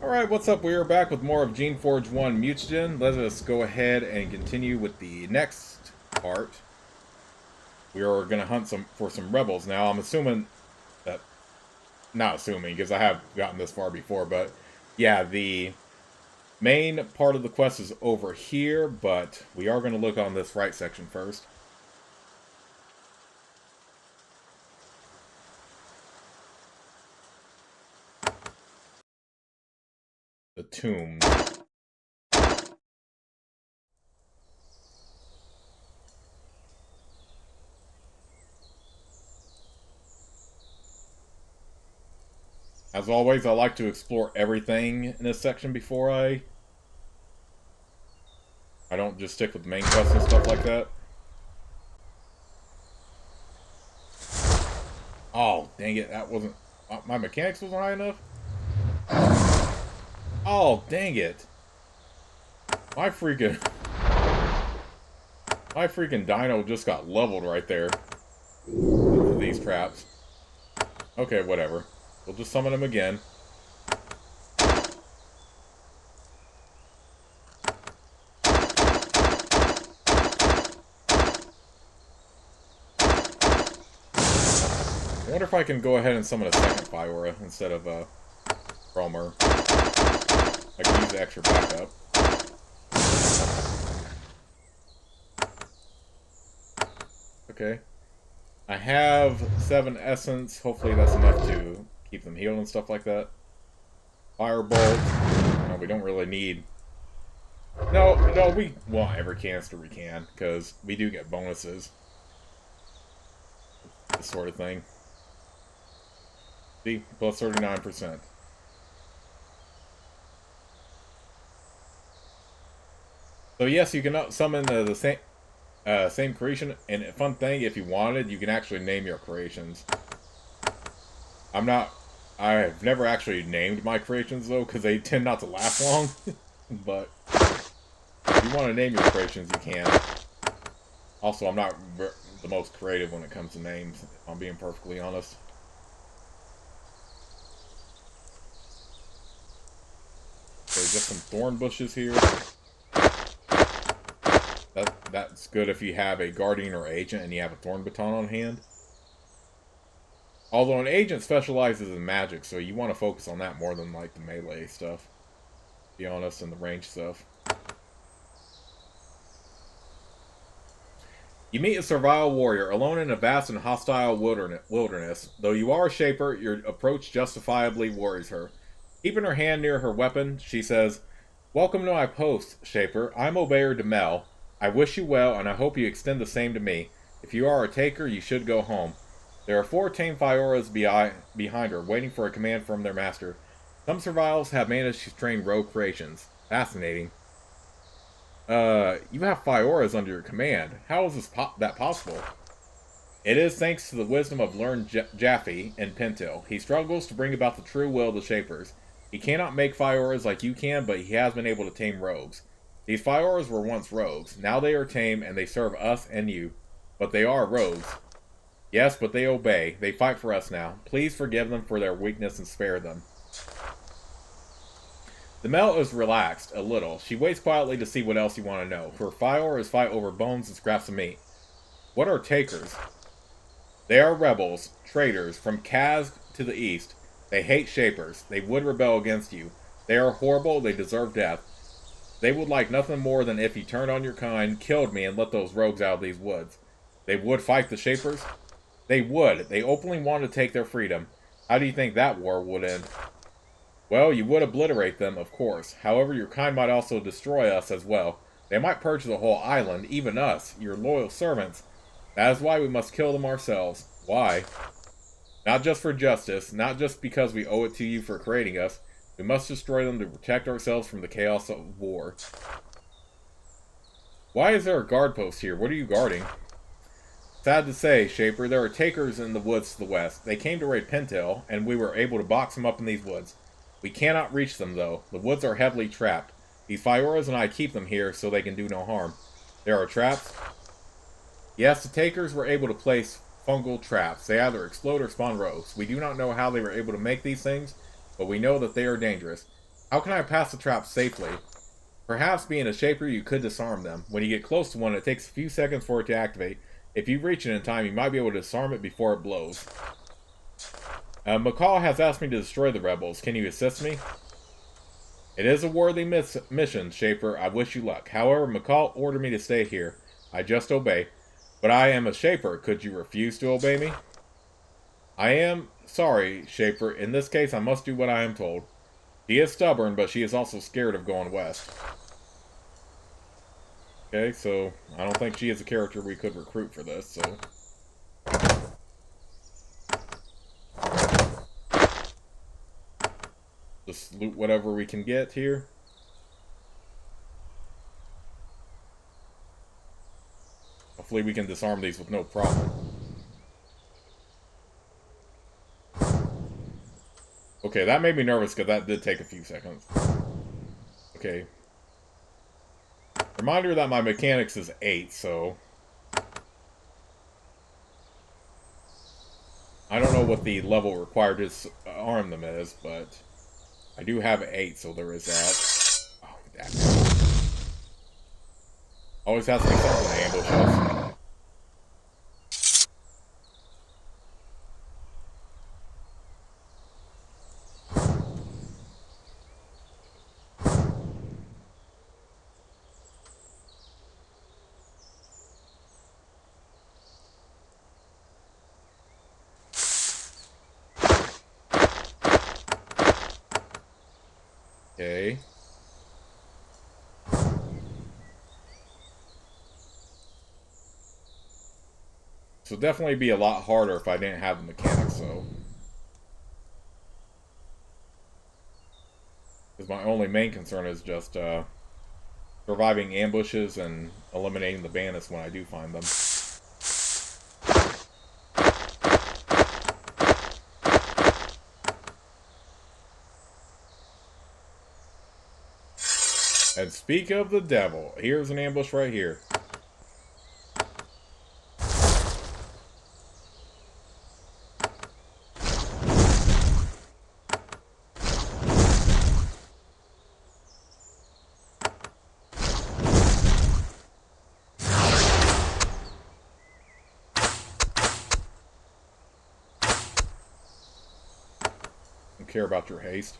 Alright, what's up? We are back with more of Geneforge 1 Mutagen. Let us go ahead and continue with the next part. We are going to hunt for some rebels. Now, I'm assuming that... Not assuming, because I have gotten this far before, but... Yeah, the main part of the quest is over here, but we are going to look on this right section first. The tombs. As always, I like to explore everything in this section before I don't just stick with the main quests and stuff like that. Oh, dang it, that wasn't... my mechanics wasn't high enough? Oh, dang it. My freaking dino just got leveled right there. With these traps. Okay, whatever. We'll just summon him again. I wonder if I can go ahead and summon a second Fiora instead of Romer. I can use the extra backup. Okay. I have 7 essence. Hopefully that's enough to keep them healed and stuff like that. Firebolt. No, we don't really need... No, we want every canister we can, because we do get bonuses. This sort of thing. See? Plus 39%. So yes, you can summon the same creation, and a fun thing, if you wanted, you can actually name your creations. I've never actually named my creations, though, because they tend not to last long. But, if you want to name your creations, you can. Also, I'm not the most creative when it comes to names, if I'm being perfectly honest. There's just some thorn bushes here. That's good if you have a guardian or agent and you have a thorn baton on hand. Although an agent specializes in magic, so you want to focus on that more than like the melee stuff. To be honest, and the range stuff. You meet a survival warrior alone in a vast and hostile wilderness. Though you are a shaper, your approach justifiably worries her. Keeping her hand near her weapon, she says, "Welcome to my post, Shaper. I'm Obeyer Demel. I wish you well, and I hope you extend the same to me. If you are a taker, you should go home." There are 4 tame Fioras behind her, waiting for a command from their master. Some survivors have managed to train rogue creations. Fascinating. You have Fioras under your command. How is that possible? It is thanks to the wisdom of learned Jaffe and Pentil. He struggles to bring about the true will of the Shapers. He cannot make Fioras like you can, but he has been able to tame rogues. These Fioras were once rogues. Now they are tame, and they serve us and you. But they are rogues. Yes, but they obey. They fight for us now. Please forgive them for their weakness and spare them. The Mel is relaxed, a little. She waits quietly to see what else you want to know. Her Fioras fight over bones and scraps of meat. What are takers? They are rebels, traitors, from Kaz to the east. They hate Shapers. They would rebel against you. They are horrible. They deserve death. They would like nothing more than if you turned on your kind, killed me, and let those rogues out of these woods. They would fight the Shapers? They would. They openly want to take their freedom. How do you think that war would end? Well, you would obliterate them, of course. However, your kind might also destroy us as well. They might purge the whole island, even us, your loyal servants. That is why we must kill them ourselves. Why? Not just for justice, not just because we owe it to you for creating us. We must destroy them to protect ourselves from the chaos of war. Why is there a guard post here? What are you guarding? Sad to say, Shaper, there are takers in the woods to the west. They came to raid Pentel, and we were able to box them up in these woods. We cannot reach them, though. The woods are heavily trapped. These Fioras and I keep them here so they can do no harm. There are traps? Yes, the takers were able to place fungal traps. They either explode or spawn rogues. We do not know how they were able to make these things, but we know that they are dangerous. How can I pass the trap safely? Perhaps being a shaper, you could disarm them. When you get close to one, it takes a few seconds for it to activate. If you reach it in time, you might be able to disarm it before it blows. McCall has asked me to destroy the rebels. Can you assist me? It is a worthy mission, Shaper. I wish you luck. However, McCall ordered me to stay here. I just obey. But I am a Shaper. Could you refuse to obey me? I am sorry, Shaper. In this case, I must do what I am told. She is stubborn, but she is also scared of going west. Okay, so I don't think she is a character we could recruit for this, so... Just loot whatever we can get here. Hopefully we can disarm these with no problem. Okay, that made me nervous because that did take a few seconds. Okay. Reminder that my mechanics is 8, so... I don't know what the level required to arm them is, but... I do have 8, so there is that. Oh, damn it. Always has to be something to ambush us. Okay. So definitely be a lot harder if I didn't have the mechanics, though. Because my only main concern is just surviving ambushes and eliminating the bandits when I do find them. And speak of the devil, here's an ambush right here. Don't care about your haste.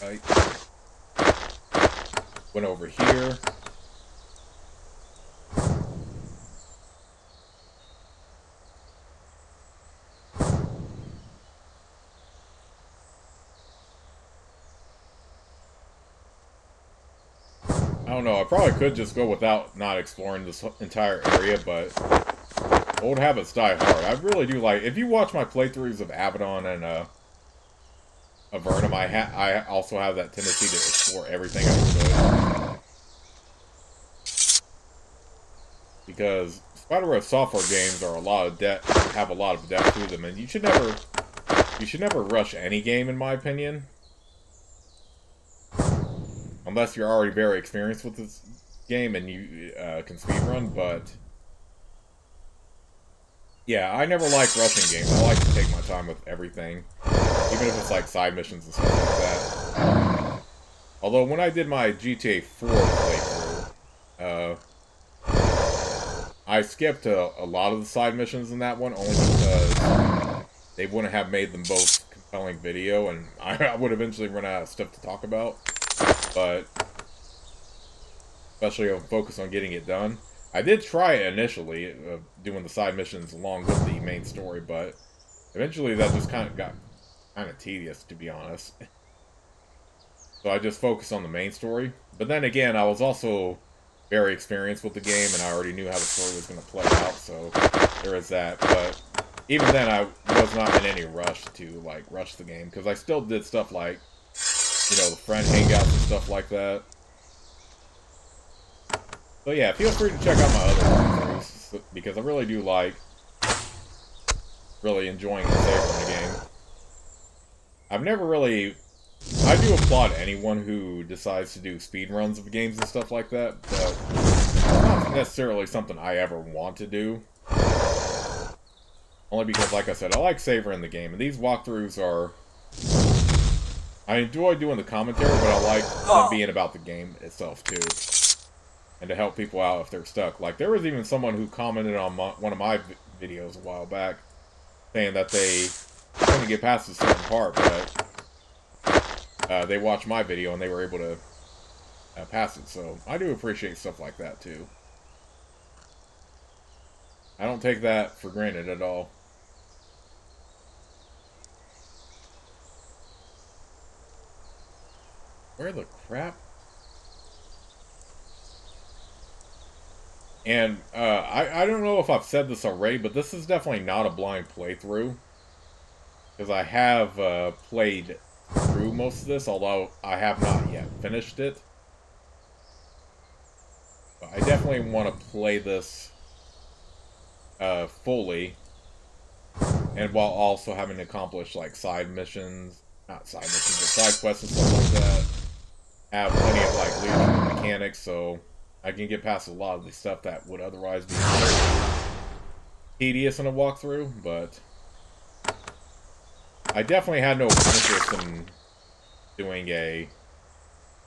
Right. Went over here. I don't know, I probably could just go without not exploring this entire area, but old habits die hard. I really do like, if you watch my playthroughs of Abaddon and Avernum, I also have that tendency to explore everything I could. Because Spider-Web software games are have a lot of depth to them, and you should never rush any game, in my opinion. Unless you're already very experienced with this game and you can speedrun, but... Yeah, I never like rushing games. I like to take my time with everything. Even if it's like side missions and stuff like that. Although when I did my GTA 4 playthrough, I I skipped a lot of the side missions in that one, only because they wouldn't have made them both compelling video, and I would eventually run out of stuff to talk about. But especially I'll focus on getting it done. I did try it initially, doing the side missions along with the main story, but eventually that just kind of got tedious, to be honest. So I just focused on the main story. But then again, I was also very experienced with the game, and I already knew how the story was going to play out, so there is that. But even then, I was not in any rush to, like, rush the game, because I still did stuff like, you know, the friend hangouts and stuff like that. So yeah, feel free to check out my other playthroughs, because I really do like really enjoying the save in the game. I've never really... I do applaud anyone who decides to do speedruns of games and stuff like that, but it's not necessarily something I ever want to do. Only because, like I said, I like savoring the game, and these walkthroughs are... I enjoy doing the commentary, but I like them being about the game itself, too. And to help people out if they're stuck. Like, there was even someone who commented on one of my videos a while back, saying that they couldn't get past a certain part, but they watched my video and they were able to pass it. So I do appreciate stuff like that too. I don't take that for granted at all. Where the crap? And I don't know if I've said this already, but this is definitely not a blind playthrough. Because I have played through most of this, although I have not yet finished it. But I definitely want to play this fully, and while also having to accomplish like side missions, not side missions, but side quests and stuff like that. Have plenty of like leadership mechanics, so I can get past a lot of the stuff that would otherwise be tedious in a walkthrough, but I definitely had no interest in doing a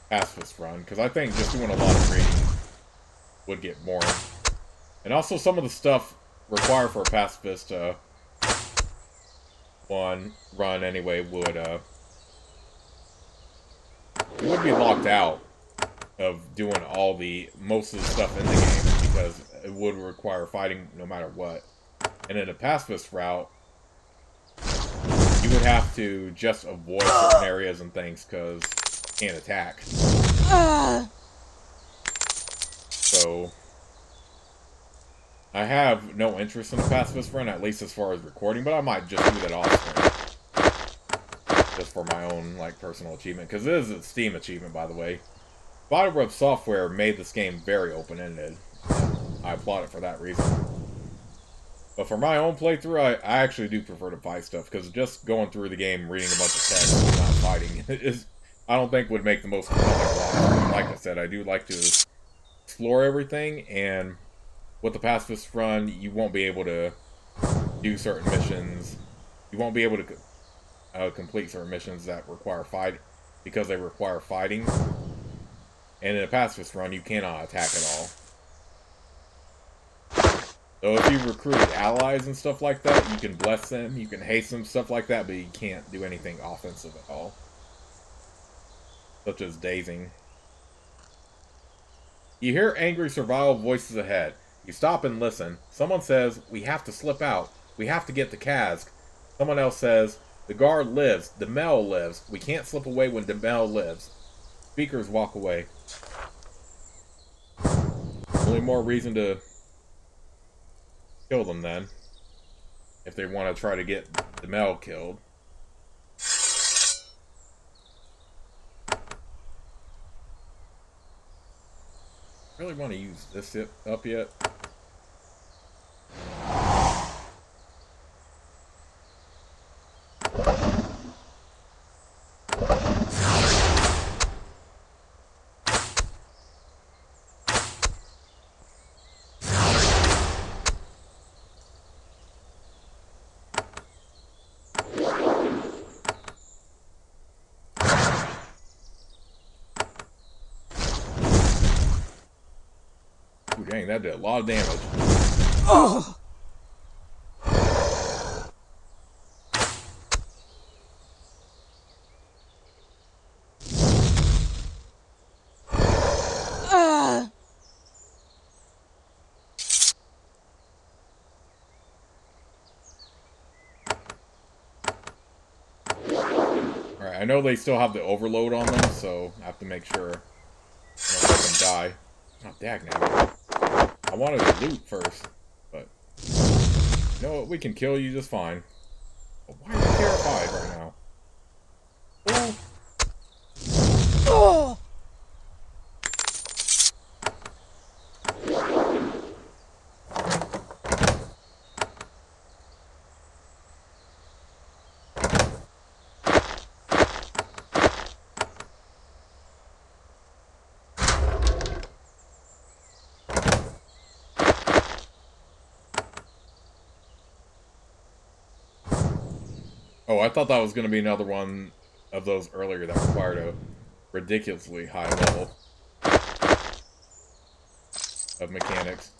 pacifist run, because I think just doing a lot of reading would get boring. And also some of the stuff required for a pacifist run anyway would you would be locked out of doing most of the stuff in the game, because it would require fighting no matter what. And in a pacifist route, you would have to just avoid certain areas and things because you can't attack. So I have no interest in a pacifist run, at least as far as recording, but I might just do that often. Just for my own, like, personal achievement. Because it is a Steam achievement, by the way. Bodyrup Software made this game very open-ended. I applaud it for that reason. But for my own playthrough, I actually do prefer to fight stuff, because just going through the game, reading a bunch of text, and not fighting, I don't think would make the most compelling walkthrough. Like I said, I do like to explore everything, and with the pacifist run, you won't be able to do certain missions. You won't be able to complete certain missions that require fight, because they require fighting. And in a pacifist run, you cannot attack at all. So if you've recruited allies and stuff like that, you can bless them, you can hasten them, stuff like that, but you can't do anything offensive at all. Such as dazing. You hear angry survival voices ahead. You stop and listen. Someone says, "We have to slip out. We have to get the cask." Someone else says, "The guard lives. Demel lives. We can't slip away when Demel lives." Speakers walk away. Only more reason to kill them then. If they want to try to get Demel killed. Really want to use this up yet? Ooh, dang, that did a lot of damage. Oh! Alright, I know they still have the overload on them, so I have to make sure I don't let them die. Oh, dagnabbit. I wanted to loot first, but... You know what? We can kill you just fine. But why are you terrified right now? Oh! Oh! Oh, I thought that was going to be another one of those earlier that required a ridiculously high level of mechanics.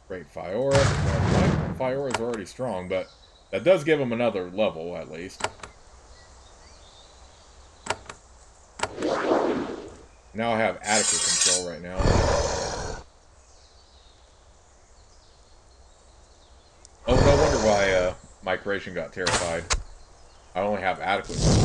Great Fiora. Well, Fiora's already strong, but that does give him another level, at least. Now I have adequate control right now. Oh, no wonder why my creation got terrified. I only have adequate control.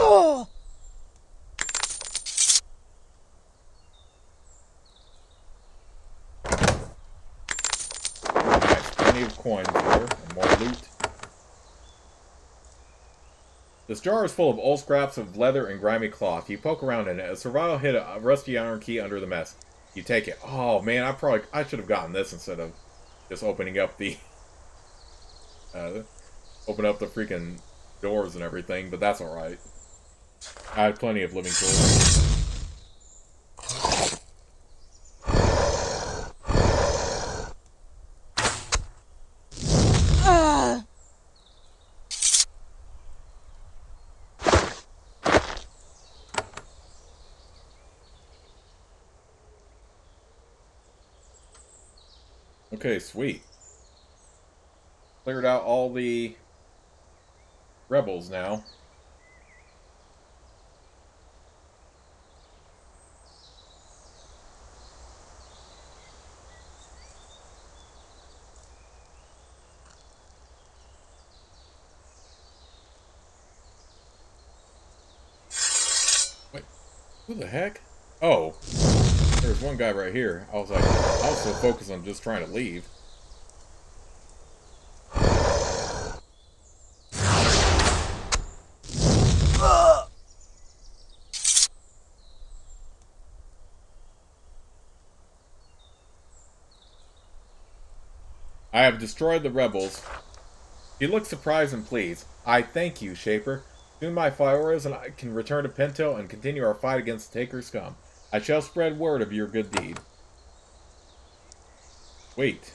Oh! Nice, plenty of coins here, and more loot. This jar is full of old scraps of leather and grimy cloth. You poke around in it. A survival hit a rusty iron key under the mess. You take it. Oh man, I should have gotten this instead of just opening up the open up the freaking doors and everything. But that's all right. I had plenty of living tools. Okay, sweet. Cleared out all the rebels now. Wait, who the heck? Oh, there's one guy right here. I was like, I was so focused on just trying to leave. I have destroyed the rebels. He looks surprised and pleased. I thank you, Shaper. Soon my Fioras and I can return to Pinto and continue our fight against the Taker scum. I shall spread word of your good deed. Wait.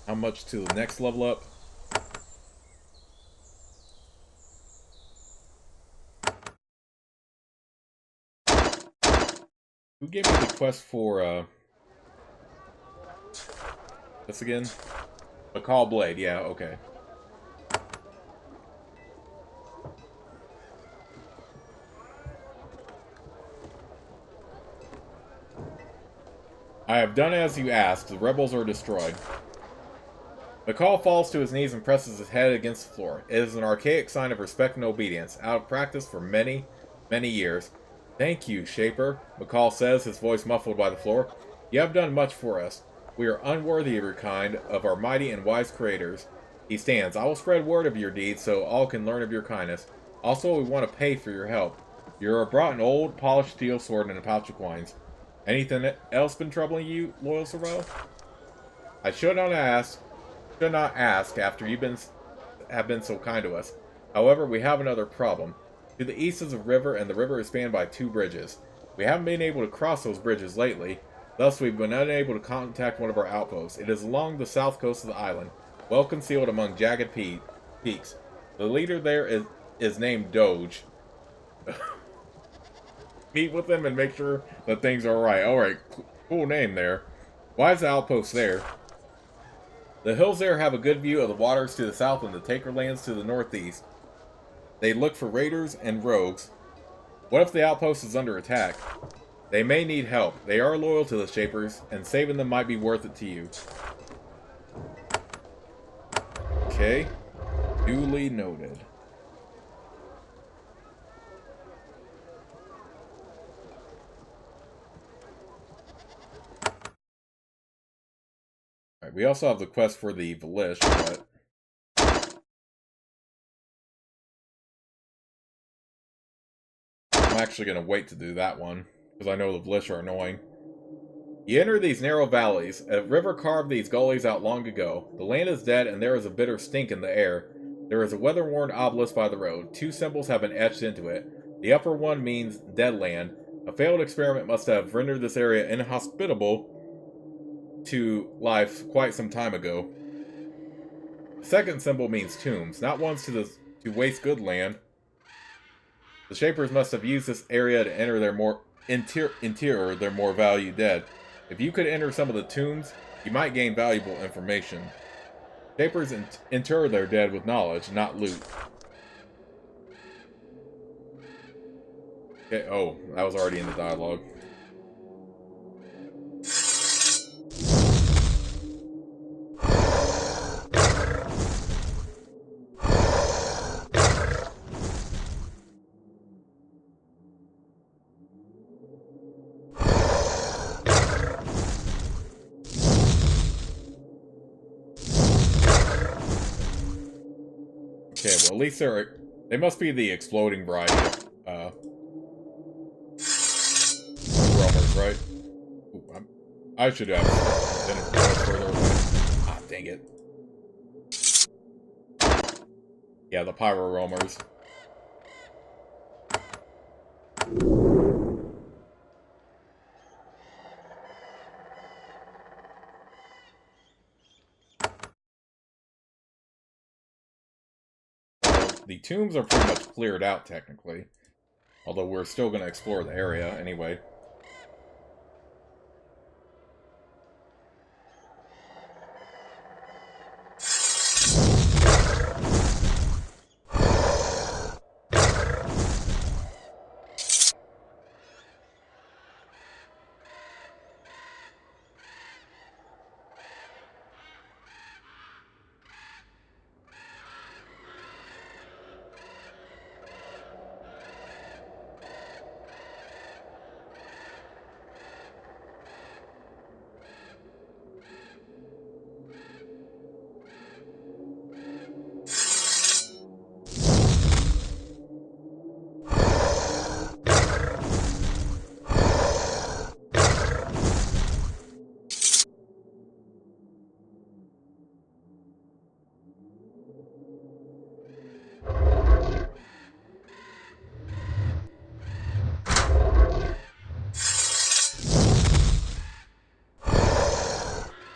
How much to the next level up? Who gave me the quest for, this again? Macaw Blade, yeah, okay. I have done as you asked. The rebels are destroyed. McCall falls to his knees and presses his head against the floor. It is an archaic sign of respect and obedience, out of practice for many, many years. Thank you, Shaper, McCall says, his voice muffled by the floor. You have done much for us. We are unworthy of your kind, of our mighty and wise creators. He stands. I will spread word of your deeds so all can learn of your kindness. Also, we want to pay for your help. You are brought an old, polished steel sword and a pouch of coins. Anything else been troubling you, loyal Sorrel? I should not ask after have been so kind to us. However, we have another problem. To the east is a river, and the river is spanned by 2 bridges. We haven't been able to cross those bridges lately, thus we've been unable to contact one of our outposts. It is along the south coast of the island, well concealed among jagged peaks. The leader there is named Doge. Meet with them and make sure that things are alright. Alright, cool name there. Why is the outpost there? The hills there have a good view of the waters to the south and the Taker lands to the northeast. They look for raiders and rogues. What if the outpost is under attack? They may need help. They are loyal to the Shapers, and saving them might be worth it to you. Okay. Duly noted. Alright, we also have the quest for the Valish, but I'm actually going to wait to do that one, because I know the Valish are annoying. You enter these narrow valleys. A river carved these gullies out long ago. The land is dead, and there is a bitter stink in the air. There is a weather-worn obelisk by the road. 2 symbols have been etched into it. The upper one means dead land. A failed experiment must have rendered this area inhospitable to life quite some time ago. The second symbol means tombs, not ones to waste good land. The Shapers must have used this area to enter their more interior their more valued dead. If you could enter some of the tombs, you might gain valuable information. Shapers inter their dead with knowledge, not loot. Okay, oh, that was already in the dialogue. Okay, well, at least they must be the exploding variety of, roamers, right? Ooh, I should have been further away. Ah, dang it. Yeah, the pyro roamers. The tombs are pretty much cleared out, technically. Although we're still going to explore the area anyway.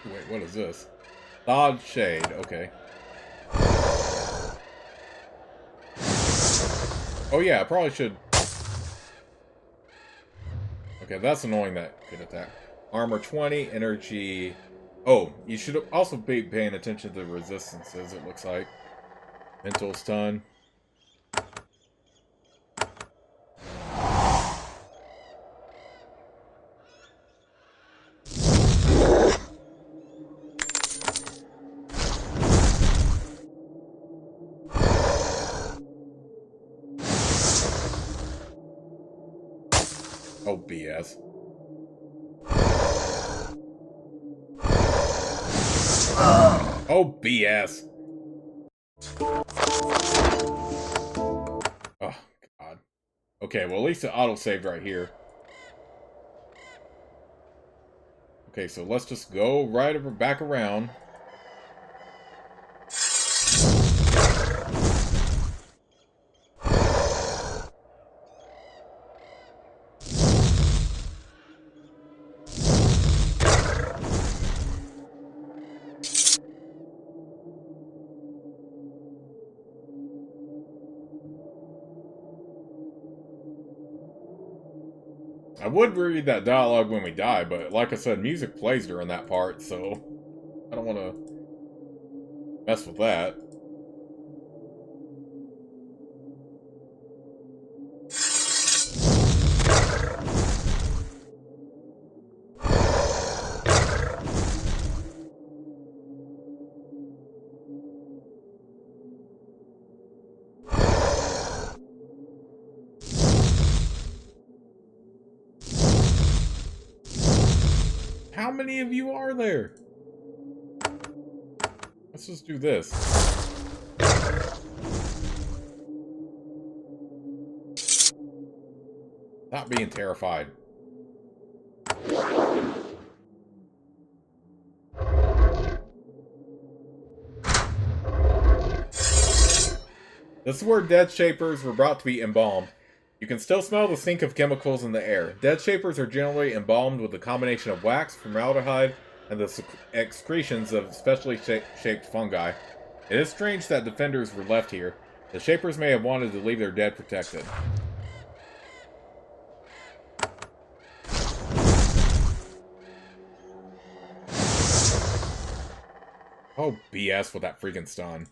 Wait, what is this? Dodge Shade, okay. Oh yeah, I probably should... Okay, that's annoying that could attack. Armor 20, energy... Oh, you should also be paying attention to the resistances, it looks like. Mental stun. Oh, BS. Oh, BS. Oh, God. Okay, well, at least it auto-saved right here. Okay, so let's just go right over, back around. I would read that dialogue when we die, but like I said, music plays during that part, so I don't want to mess with that. How many of you are there? Let's just do this. Not being terrified. This is where dead shapers were brought to be embalmed. You can still smell the stink of chemicals in the air. Dead shapers are generally embalmed with a combination of wax, formaldehyde, and the excretions of specially shaped fungi. It is strange that defenders were left here. The shapers may have wanted to leave their dead protected. Oh, BS with that freaking stun.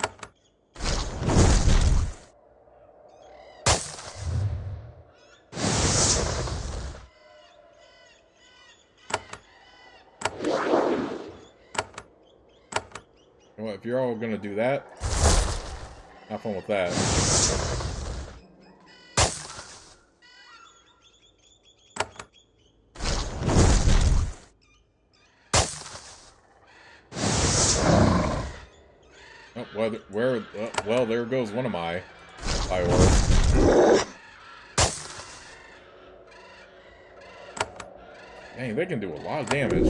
Well, if you're all gonna do that, have fun with that. Oh, well, there goes one of my fireworks. Dang, they can do a lot of damage.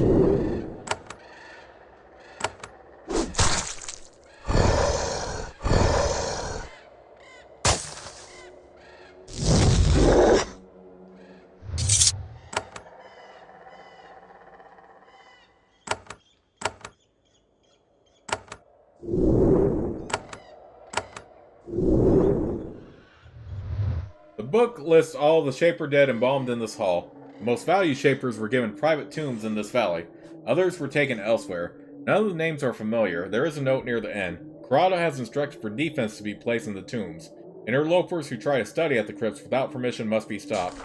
The book lists all the Shaper dead embalmed in this hall. The most valued Shapers were given private tombs in this valley. Others were taken elsewhere. None of the names are familiar. There is a note near the end. Karada has instructed for defense to be placed in the tombs. Interlopers who try to study at the crypts without permission must be stopped.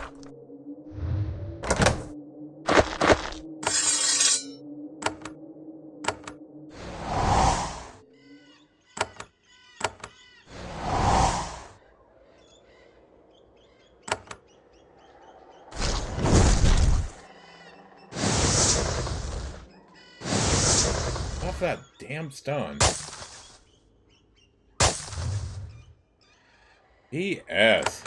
Off that damn stun. BS.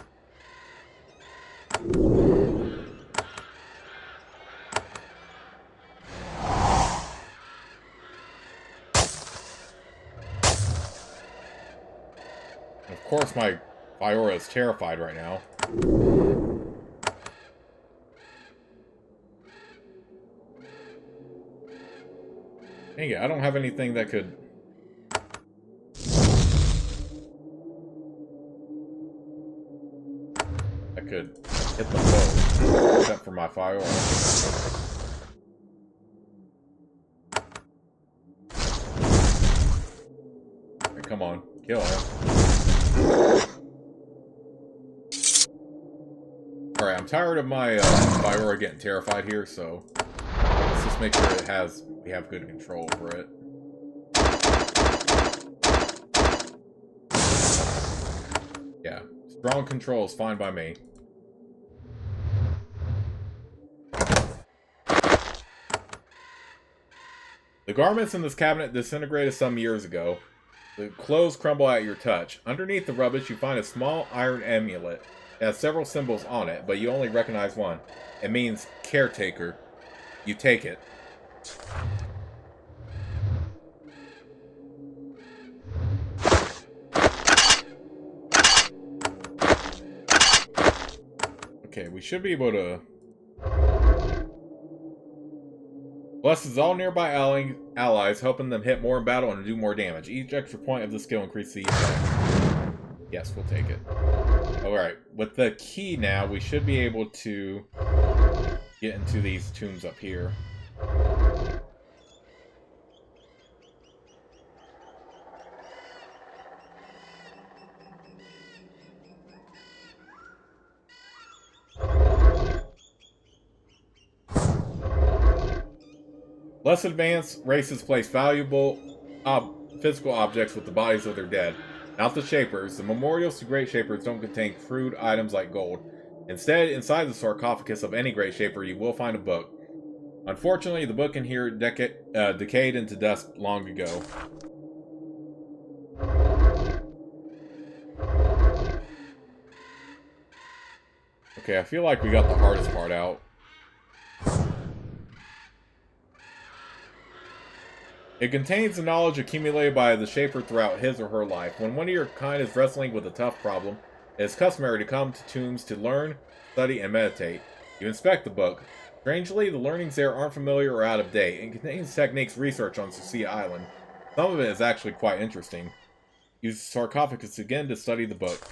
Of course my Fiora is terrified right now. Dang it, I don't have anything that could... hit the bow, except for my Fiora. Hey, come on, kill him. Alright, I'm tired of my Fiora getting terrified here, so let's just make sure we have good control over it. Yeah, strong control is fine by me. The garments in this cabinet disintegrated some years ago. The clothes crumble at your touch. Underneath the rubbish, you find a small iron amulet. It has several symbols on it, but you only recognize one. It means caretaker. You take it. Okay, we should be able to... Blesses all nearby allies, helping them hit more in battle and do more damage. Each extra point of the skill increases the effect. Yes, we'll take it. Alright, with the key now, we should be able to get into these tombs up here. Less advanced races place valuable physical objects with the bodies of their dead. Not the Shapers. The memorials to Great Shapers don't contain crude items like gold. Instead, inside the sarcophagus of any Great Shaper, you will find a book. Unfortunately, the book in here decayed into dust long ago. Okay, I feel like we got the hardest part out. It contains the knowledge accumulated by the Shaper throughout his or her life. When one of your kind is wrestling with a tough problem, it is customary to come to tombs to learn, study, and meditate. You inspect the book. Strangely, the learnings there aren't familiar or out of date. It contains techniques researched on Sucia Island. Some of it is actually quite interesting. Use the sarcophagus again to study the book.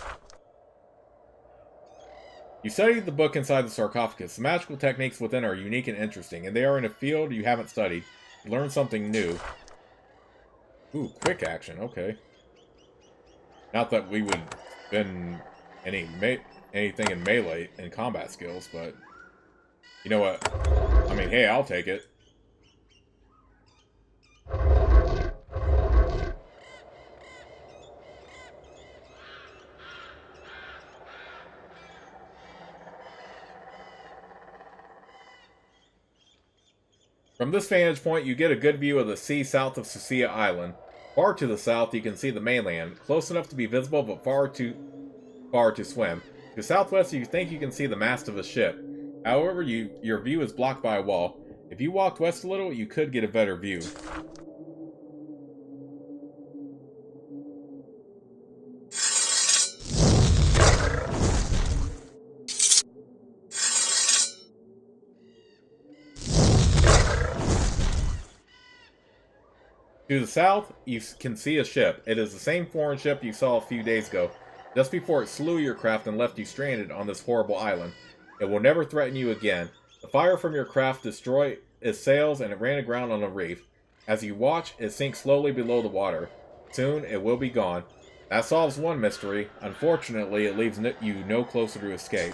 You studied the book inside the sarcophagus. The magical techniques within are unique and interesting, and they are in a field you haven't studied. You learn something new. Ooh, quick action, okay. Not that we would spend anything in melee and combat skills, but... You know what? I mean, hey, I'll take it. From this vantage point, you get a good view of the sea south of Sucia Island. Far to the south, you can see the mainland, close enough to be visible, but far too far to swim. To the southwest, you think you can see the mast of a ship. However, your view is blocked by a wall. If you walked west a little, you could get a better view. To the south, you can see a ship. It is the same foreign ship you saw a few days ago, just before it slew your craft and left you stranded on this horrible island. It will never threaten you again. The fire from your craft destroyed its sails and it ran aground on a reef. As you watch, it sinks slowly below the water. Soon, it will be gone. That solves one mystery. Unfortunately, it leaves you no closer to escape.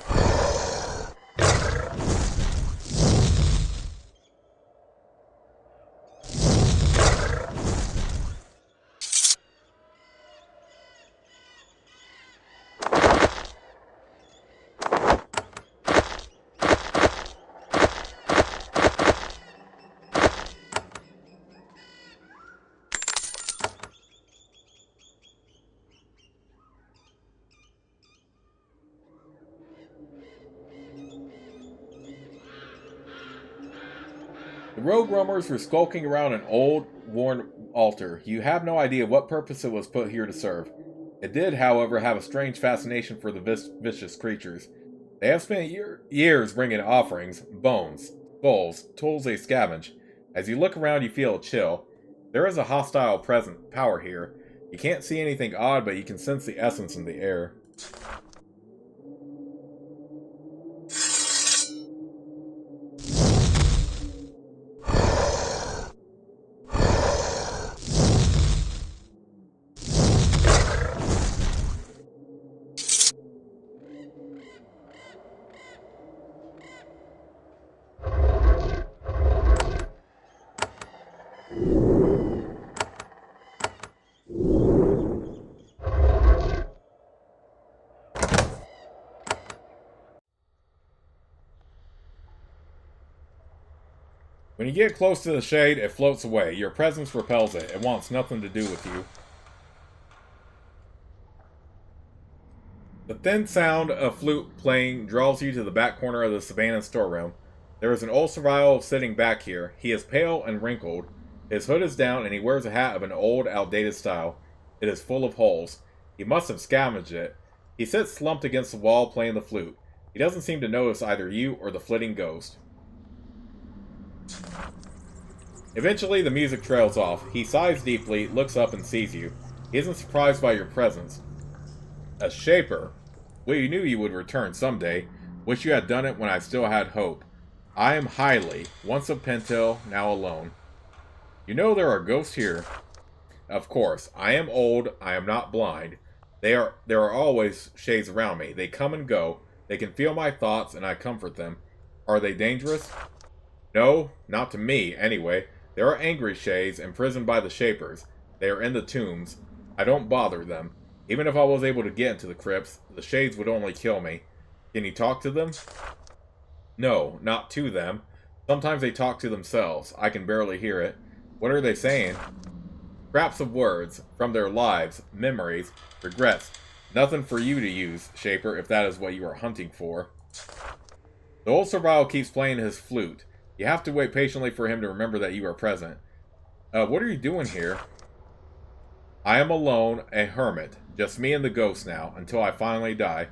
The rogue roamers were skulking around an old, worn altar. You have no idea what purpose it was put here to serve. It did, however, have a strange fascination for the vicious creatures. They have spent years bringing offerings, bones, skulls, tools they scavenge. As you look around, you feel a chill. There is a hostile power here. You can't see anything odd, but you can sense the essence in the air. When you get close to the shade, it floats away. Your presence repels it. It wants nothing to do with you. thin sound of flute playing draws you to the back corner of the Savannah storeroom. There is an old survival sitting back here. He is pale and wrinkled. His hood is down and he wears a hat of an old, outdated style. It is full of holes. He must have scavenged it. He sits slumped against the wall playing the flute. He doesn't seem to notice either you or the flitting ghost. Eventually, the music trails off. He sighs deeply, looks up and sees you. He isn't surprised by your presence. A shaper. We knew you would return someday. Wish you had done it when I still had hope. I am Hiley, once of Pentel, now alone. You know there are ghosts here. Of course. I am old. I am not blind. There are always shades around me. They come and go. They can feel my thoughts, and I comfort them. Are they dangerous? No, not to me, anyway. There are angry shades, imprisoned by the Shapers. They are in the tombs. I don't bother them. Even if I was able to get into the crypts, the shades would only kill me. Can you talk to them? No, not to them. Sometimes they talk to themselves. I can barely hear it. What are they saying? Scraps of words, from their lives, memories, regrets. Nothing for you to use, Shaper, if that is what you are hunting for. The old survival keeps playing his flute. You have to wait patiently for him to remember that you are present. What are you doing here? I am alone, a hermit. Just me and the ghost now, until I finally die.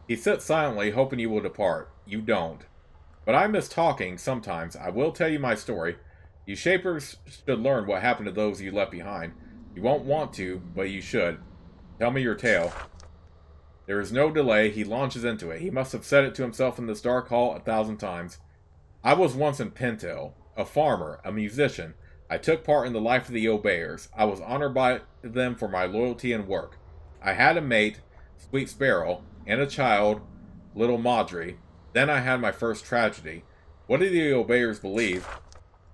He sits silently, hoping you will depart. You don't. But I miss talking, sometimes. I will tell you my story. You Shapers should learn what happened to those you left behind. You won't want to, but you should. Tell me your tale. There is no delay. He launches into it. He must have said it to himself in this dark hall 1,000 times. I was once in Pentel, a farmer, a musician. I took part in the life of the Obeyers. I was honored by them for my loyalty and work. I had a mate, Sweet Sparrow, and a child, little Maudry. Then I had my first tragedy. What do the Obeyers believe?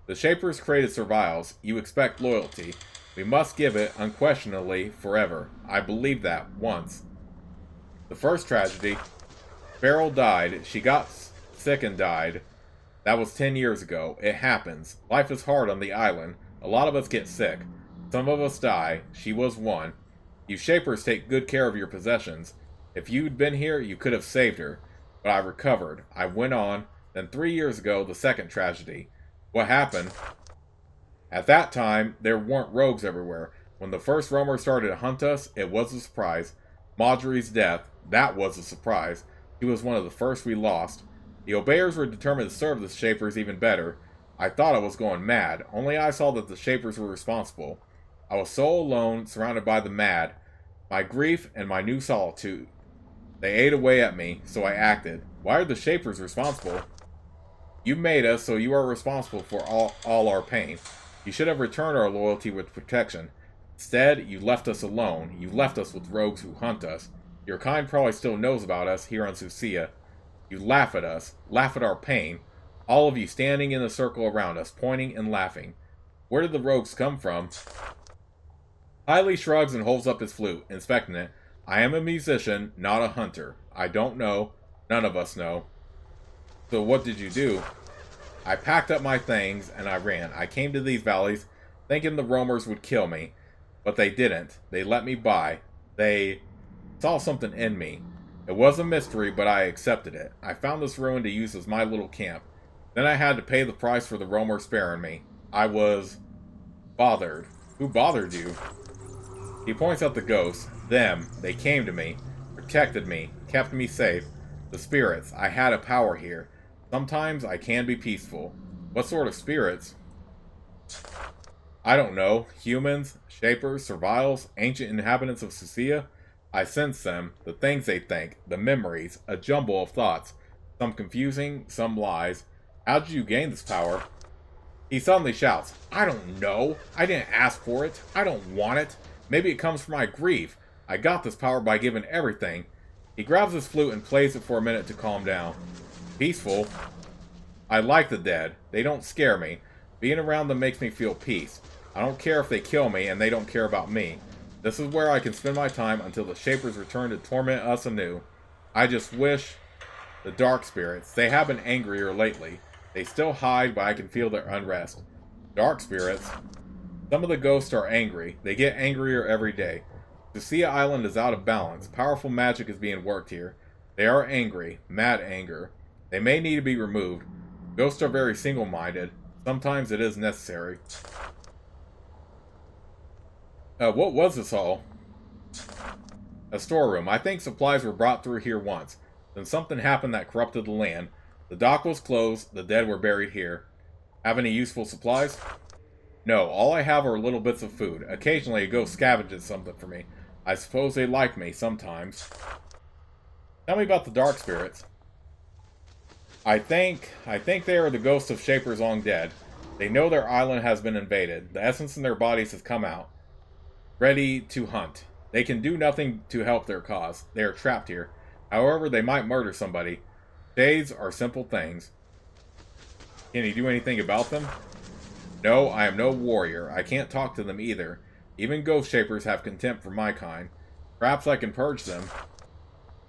The Shapers created survivals. You expect loyalty. We must give it, unquestionably, forever. I believed that, once. The first tragedy. Sparrow died. She got sick and died. That was 10 years ago. It happens. Life is hard on the island. A lot of us get sick. Some of us die. She was one. You Shapers take good care of your possessions. If you'd been here, you could have saved her. But I recovered. I went on. Then 3 years ago, the second tragedy. What happened? At that time, there weren't rogues everywhere. When the first roamer started to hunt us, it was a surprise. Maudry's death, that was a surprise. She was one of the first we lost. The Obeyers were determined to serve the Shapers even better. I thought I was going mad. Only I saw that the Shapers were responsible. I was so alone, surrounded by the mad. My grief and my new solitude. They ate away at me, so I acted. Why are the Shapers responsible? You made us, so you are responsible for all our pain. You should have returned our loyalty with protection. Instead, you left us alone. You left us with rogues who hunt us. Your kind probably still knows about us here on Sucia. You laugh at us, laugh at our pain. All of you standing in a circle around us, pointing and laughing. Where did the rogues come from? Hiley shrugs and holds up his flute, inspecting it. I am a musician, not a hunter. I don't know. None of us know. So what did you do? I packed up my things and I ran. I came to these valleys thinking the roamers would kill me. But they didn't. They let me by. They saw something in me. It was a mystery, but I accepted it. I found this ruin to use as my little camp. Then I had to pay the price for the roamer sparing me. I was bothered. Who bothered you? He points out the ghosts. Them. They came to me. Protected me. Kept me safe. The spirits. I had a power here. Sometimes I can be peaceful. What sort of spirits? I don't know. Humans, Shapers, Survivals, ancient inhabitants of Sucia. I sense them, the things they think, the memories, a jumble of thoughts. Some confusing, some lies. How did you gain this power? He suddenly shouts, I don't know. I didn't ask for it. I don't want it. Maybe it comes from my grief. I got this power by giving everything. He grabs his flute and plays it for a minute to calm down. Peaceful. I like the dead. They don't scare me. Being around them makes me feel peace. I don't care if they kill me, and they don't care about me. This is where I can spend my time until the Shapers return to torment us anew. I just wish... The dark spirits. They have been angrier lately. They still hide, but I can feel their unrest. Dark spirits. Some of the ghosts are angry. They get angrier every day. The Sea Island is out of balance. Powerful magic is being worked here. They are angry. Mad anger. They may need to be removed. Ghosts are very single-minded. Sometimes it is necessary. What was this all? A storeroom. I think supplies were brought through here once. Then something happened that corrupted the land. The dock was closed. The dead were buried here. Have any useful supplies? No, all I have are little bits of food. Occasionally a ghost scavenges something for me. I suppose they like me sometimes. Tell me about the dark spirits. I think they are the ghosts of Shapers long dead. They know their island has been invaded. The essence in their bodies has come out, ready to hunt. They can do nothing to help their cause. They are trapped here. However, they might murder somebody. Shades are simple things. Can you do anything about them? No, I am no warrior. I can't talk to them either. Even ghost shapers have contempt for my kind. Perhaps I can purge them.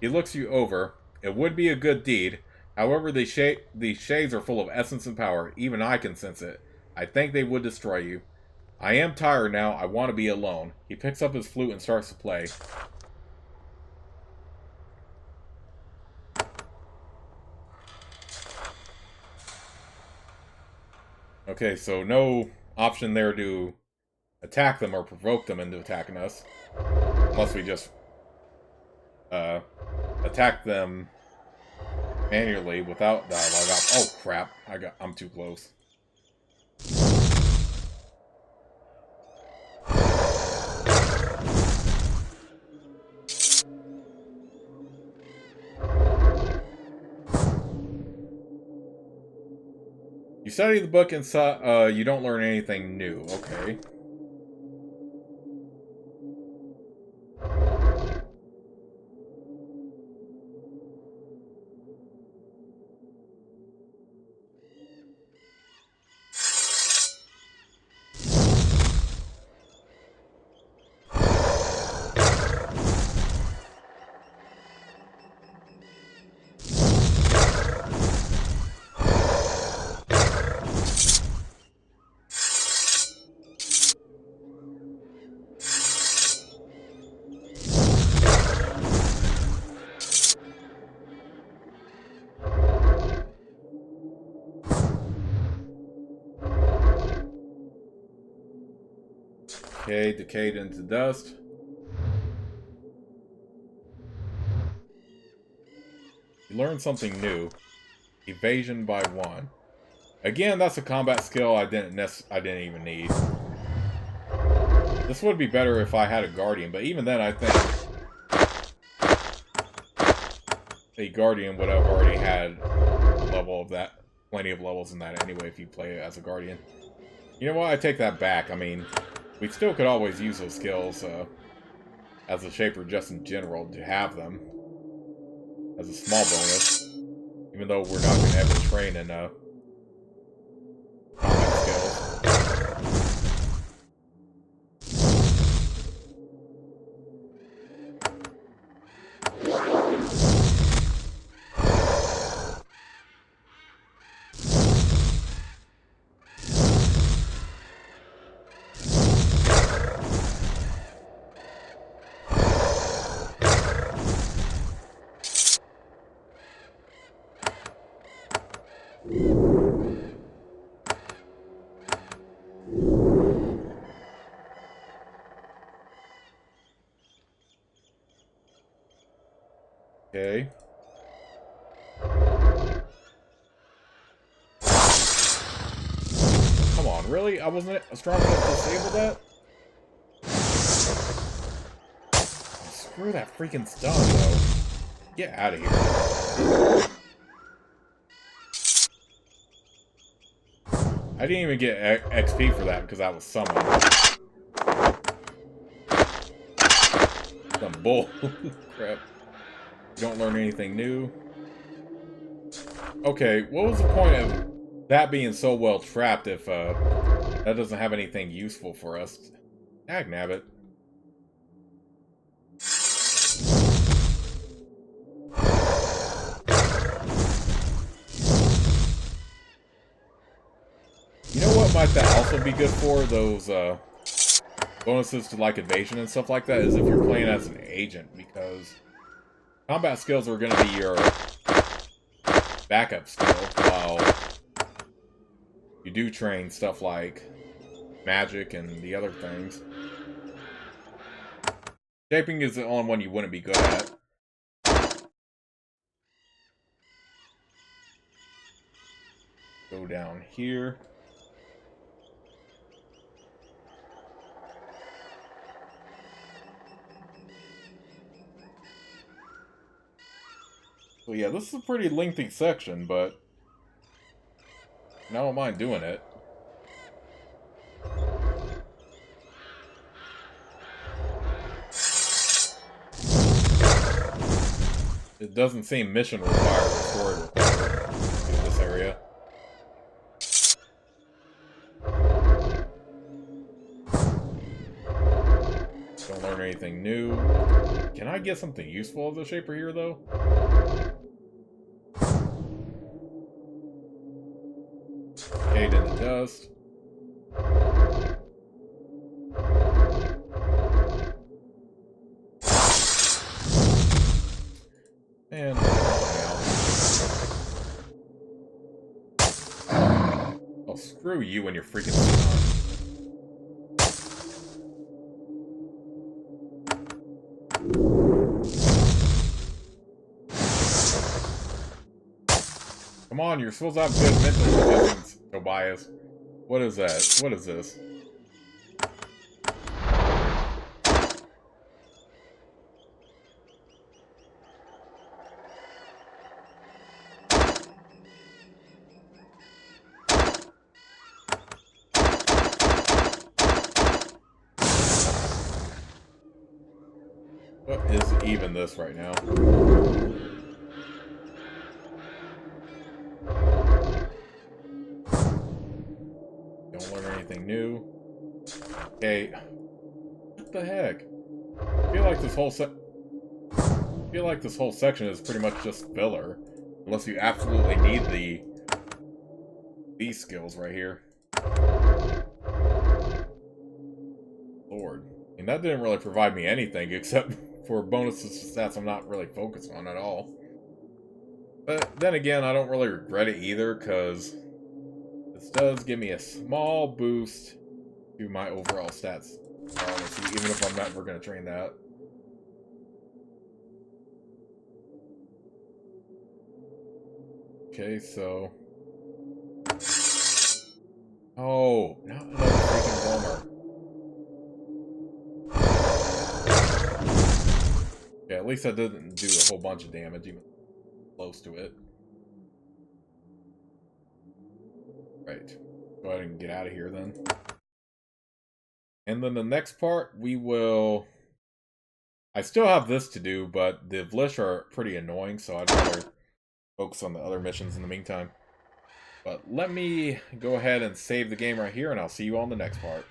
He looks you over. It would be a good deed. However, these shades are full of essence and power. Even I can sense it. I think they would destroy you. I am tired now. I want to be alone. He picks up his flute and starts to play. Okay, so no option there to attack them or provoke them into attacking us. Unless we just attack them manually without dialogue. Oh crap, I'm too close. You study the book and you don't learn anything new. Okay. Okay, decayed into dust. You learn something new. Evasion by 1. Again, that's a combat skill I didn't even need. This would be better if I had a guardian, but even then I think a guardian would have already had a level of that, plenty of levels in that anyway if you play it as a guardian. You know what, I take that back. I mean, we still could always use those skills as a shaper just in general to have them as a small bonus, even though we're not going to ever train in combat skills. Okay. Come on, really? I wasn't strong enough to disable that? Screw that freaking stun, though. Get out of here. I didn't even get XP for that because I was summoned. Some bull crap. You don't learn anything new. Okay, what was the point of that being so well trapped if that doesn't have anything useful for us? Dagnabbit. You know what might that also be good for? Those bonuses to like evasion and stuff like that is if you're playing as an agent, because combat skills are going to be your backup skill, while you do train stuff like magic and the other things. Shaping is the only one you wouldn't be good at. Go down here. So yeah, this is a pretty lengthy section, but I don't mind doing it. It doesn't seem mission required or story required in this area. Don't learn anything new. Can I get something useful as a shaper here, though? Fade in the dust. And oh, screw you and your freaking son. Come on, you're supposed to have good mental resistance, Tobias. What is that? What is this? What is even this right now? Don't learn anything new. Okay. What the heck? I feel like this whole section is pretty much just filler. Unless you absolutely need these skills right here. Lord. I mean, that didn't really provide me anything except for bonuses to stats I'm not really focused on at all. But then again, I don't really regret it either, because this does give me a small boost to my overall stats, honestly, even if I'm never going to train that. Okay, so... Oh, not another freaking Roamer. Okay, at least that didn't do a whole bunch of damage, even close to it. Right. Go ahead and get out of here then. And then the next part, we will... I still have this to do, but the Vlish are pretty annoying, so I'd rather focus on the other missions in the meantime. But let me go ahead and save the game right here, and I'll see you on the next part.